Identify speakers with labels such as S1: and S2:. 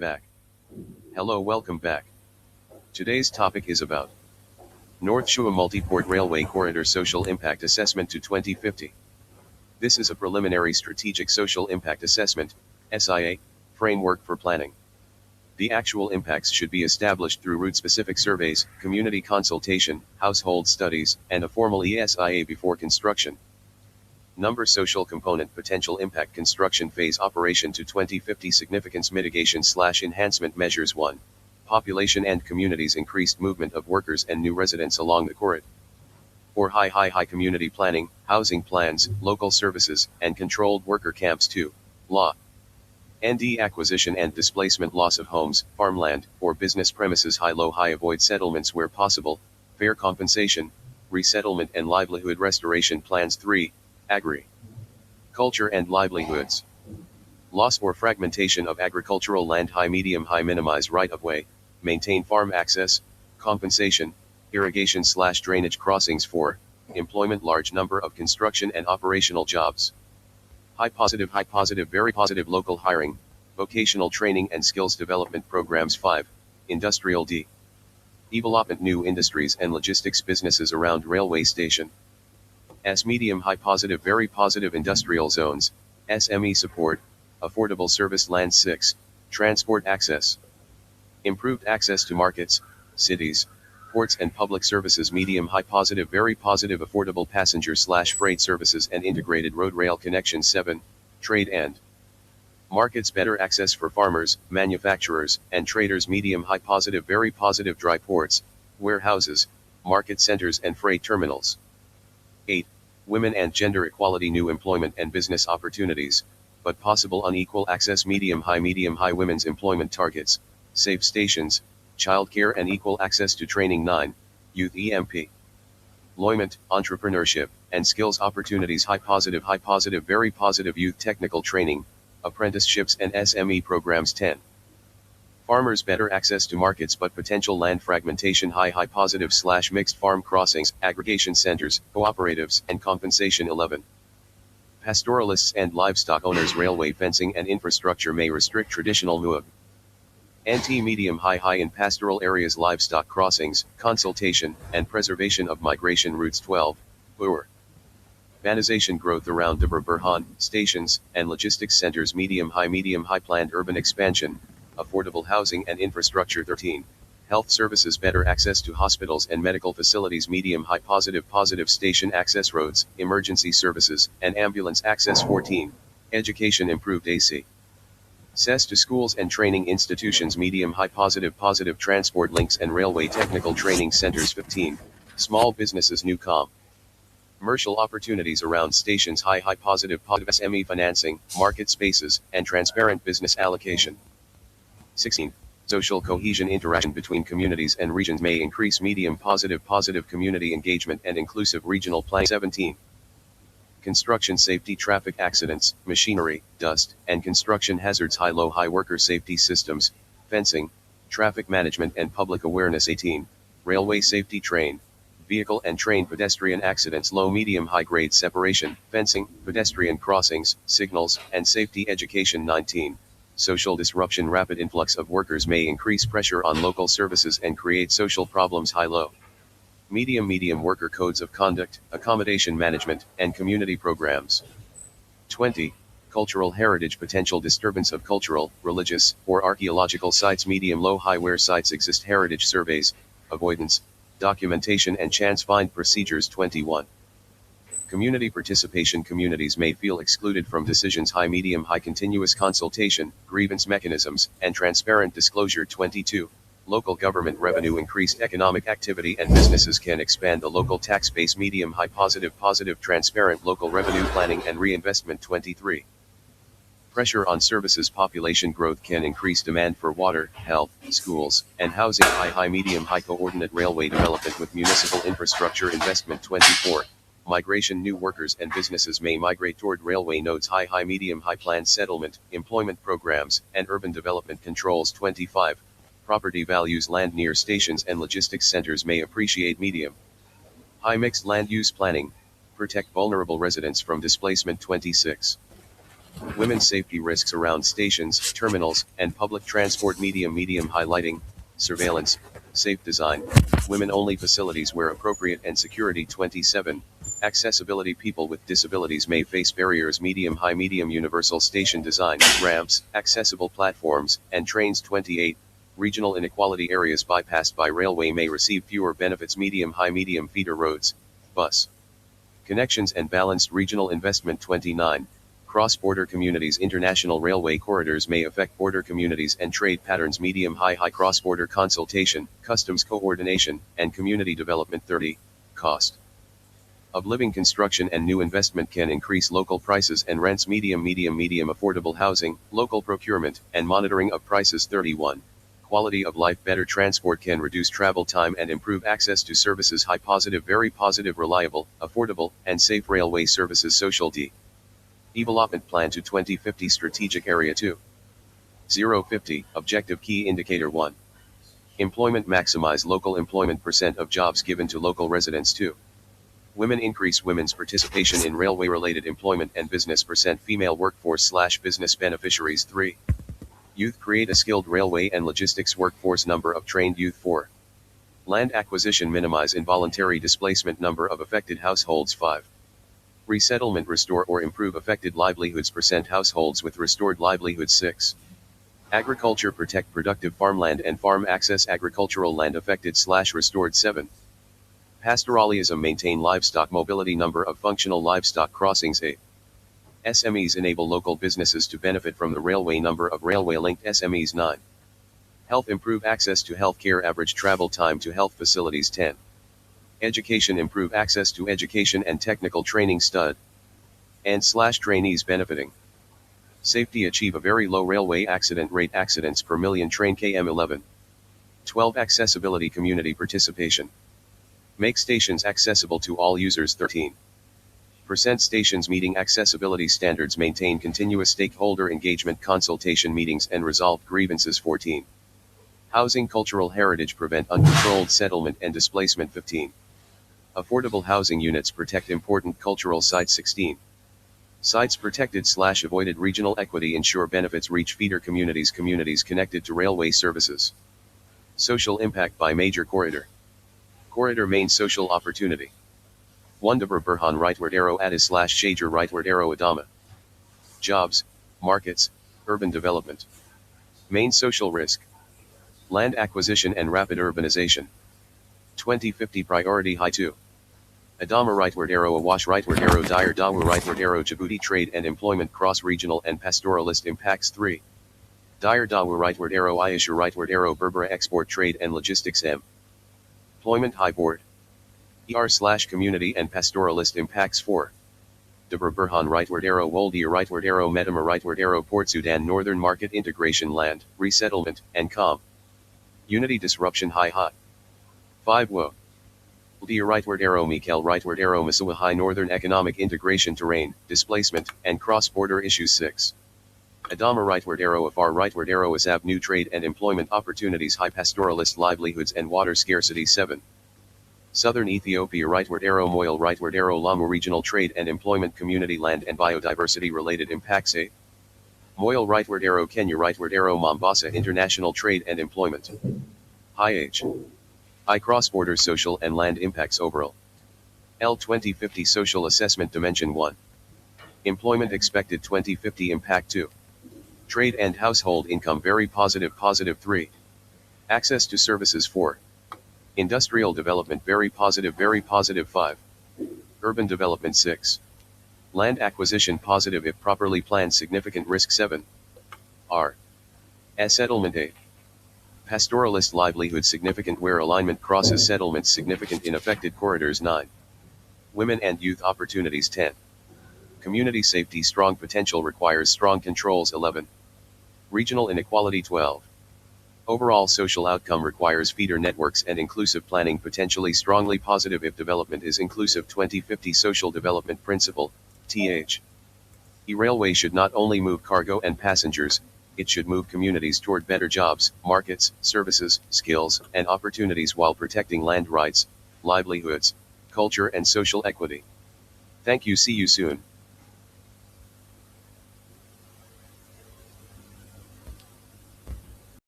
S1: Back. Hello, welcome back. Today's topic is about North Shore Multi-Port Railway Corridor Social Impact Assessment to 2050. This is a preliminary strategic social impact assessment, SIA, framework for planning. The actual impacts should be established through route-specific surveys, community consultation, household studies, and a formal ESIA before construction. Number social component potential impact construction phase operation to 2050 significance mitigation/enhancement measures 1. Population and communities increased movement of workers and new residents along the corridor. Or high community planning, housing plans, local services, and controlled worker camps 2. Law. ND acquisition and displacement loss of homes, farmland, or business premises high avoid settlements where possible, fair compensation, resettlement and livelihood restoration plans 3. Agri. Culture and livelihoods. Loss or fragmentation of agricultural land high minimize right-of-way, maintain farm access, compensation, irrigation/drainage crossings 4. Employment large number of construction and operational jobs. High positive very positive local hiring, vocational training and skills development programs 5. Industrial development new industries and logistics businesses around railway station. Medium high positive very positive industrial zones, SME support, affordable service land 6. Transport access. Improved access to markets, cities, ports and public services medium high positive very positive affordable passenger/freight services and integrated road rail connection 7. Trade and markets better access for farmers, manufacturers, and traders medium high positive very positive dry ports, warehouses, market centers and freight terminals. 8. Women and gender equality new employment and business opportunities, but possible unequal access medium high women's employment targets, safe stations, childcare and equal access to training 9. Youth employment, entrepreneurship, and skills opportunities high positive very positive youth technical training, apprenticeships and SME programs 10. Farmers better access to markets but potential land fragmentation high positive/mixed farm crossings, aggregation centers, cooperatives, and compensation 11. Pastoralists and livestock owners railway fencing and infrastructure may restrict traditional movement. Medium high in pastoral areas livestock crossings, consultation, and preservation of migration routes 12. Urbanization growth around the Burhan stations and logistics centers medium high planned urban expansion, affordable housing and infrastructure 13. Health services better access to hospitals and medical facilities medium high positive station access roads, emergency services, and ambulance access 14. Education improved access to schools and training institutions medium high positive transport links and railway technical training centers 15. Small businesses new commercial opportunities around stations high positive SME financing, market spaces, and transparent business allocation. 16. Social cohesion interaction between communities and regions may increase medium positive community engagement and inclusive regional planning 17. Construction safety traffic accidents, machinery, dust, and construction hazards high worker safety systems, fencing, traffic management and public awareness 18. Railway safety train, vehicle and train pedestrian accidents low medium high grade separation, fencing, pedestrian crossings, signals, and safety education 19. Social disruption rapid influx of workers may increase pressure on local services and create social problems high-low. Medium worker codes of conduct, accommodation management, and community programs. 20. Cultural heritage potential disturbance of cultural, religious, or archaeological sites medium low high where sites exist heritage surveys, avoidance, documentation and chance find procedures 21. Community participation communities may feel excluded from decisions high continuous consultation, grievance mechanisms, and transparent disclosure 22. Local government revenue increased economic activity and businesses can expand the local tax base medium high positive transparent local revenue planning and reinvestment 23. Pressure on services population growth can increase demand for water, health, schools, and housing high medium high coordinate railway development with municipal infrastructure investment 24. Migration new workers and businesses may migrate toward railway nodes high medium high planned settlement, employment programs, and urban development controls 25. Property values land near stations and logistics centers may appreciate medium high mixed land use planning, protect vulnerable residents from displacement 26. Women's safety risks around stations, terminals, and public transport. Medium highlighting, surveillance, safe design, women-only facilities where appropriate, and security. 27. Accessibility. People with disabilities may face barriers. Medium universal station design, ramps, accessible platforms, and trains. 28. Regional inequality. Areas bypassed by railway may receive fewer benefits. Medium feeder roads, bus connections, and balanced regional investment. 29. Cross-border communities. International railway corridors may affect border communities and trade patterns. Medium high cross-border consultation, customs coordination, and community development. 30. Cost of living. Construction and new investment can increase local prices and rents. Medium affordable housing, local procurement, and monitoring of prices. 31. Quality of life. Better transport can reduce travel time and improve access to services. High positive, very positive, reliable, affordable, and safe railway services. Social Development Plan to 2050. Strategic Area 2. 050. Objective. Key Indicator 1. Employment. Maximize local employment. Percent of jobs given to local residents. 2. Women. Increase women's participation in railway-related employment and business. Percent female workforce / business beneficiaries. 3. Youth. Create a skilled railway and logistics workforce. Number of trained youth. 4. Land acquisition. Minimize involuntary displacement. Number of affected households. 5. Resettlement. Restore or improve affected livelihoods. Percent households with restored livelihoods. 6. Agriculture. Protect productive farmland and farm access. Agricultural land affected / restored. 7. Pastoralism. Maintain livestock mobility. Number of functional livestock crossings. 8. SMEs. Enable local businesses to benefit from the railway. Number of railway-linked SMEs. 9. Health. Improve access to health care. Average travel time to health facilities. 10. Education. Improve access to education and technical training. Stud and / trainees benefiting. Safety. Achieve a very low railway accident rate. Accidents per million train km. 11. 12. Accessibility. Community participation. Make stations accessible to all users. 13. Percent stations meeting accessibility standards. Maintain continuous stakeholder engagement, consultation meetings, and resolve grievances. 14. Housing. Cultural heritage. Prevent uncontrolled settlement and displacement. 15. Affordable housing units. Protect important cultural sites. 16. Sites protected / avoided. Regional equity. Ensure benefits reach feeder communities. Communities connected to railway services. Social impact by major corridor. Corridor. Main social opportunity. 1. Dabra Burhan. Rightward arrow. Addis / Shager. Rightward arrow. Adama. Jobs, markets, urban development. Main social risk. Land acquisition and rapid urbanization. 2050 priority high. 2. Adama. Rightward arrow. Awash. Rightward arrow. Dire Dawa. Rightward arrow. Djibouti. Trade and employment. Cross-regional and pastoralist impacts. 3. Dire Dawa. Rightward arrow. Ayesha. Rightward arrow. Berbera. Export, trade and logistics. M. Employment. High board. / community and pastoralist impacts. 4. Dabra Burhan. Rightward arrow. Woldia. Rightward arrow. Medema. Rightward arrow. Port Sudan. Northern market integration. Land, resettlement, and unity disruption. High hot. 5. Wo. Woldia. Rightward arrow. Mikel. Rightward arrow. Masawa. High northern economic integration. Terrain, displacement, and cross-border issues. 6. Adama. Rightward arrow. Afar. Rightward arrow. Asab. New trade and employment opportunities. High pastoralist livelihoods and water scarcity. 7. Southern Ethiopia. Rightward arrow. Moyle. Rightward arrow. Lamu. Regional trade and employment, community, land and biodiversity related impacts. 8. Moyle. Rightward arrow. Kenya. Rightward arrow. Mombasa. International trade and employment. High H. High cross-border social and land impacts. Overall. L 2050 social assessment. Dimension 1. Employment expected 2050 impact. 2. Trade and household income very positive 3. Access to services. 4. Industrial development very positive 5. Urban development. 6. Land acquisition positive if properly planned significant risk. 7. R. Settlement. 8. Pastoralist livelihood significant where alignment crosses settlements significant in affected corridors. 9. Women and youth opportunities. 10. Community safety strong potential requires strong controls. 11. Regional inequality. 12. Overall social outcome requires feeder networks and inclusive planning potentially strongly positive if development is inclusive. 2050 social development principle, th. E-railway should not only move cargo and passengers, it should move communities toward better jobs, markets, services, skills, and opportunities while protecting land rights, livelihoods, culture and social equity. Thank you. See you soon.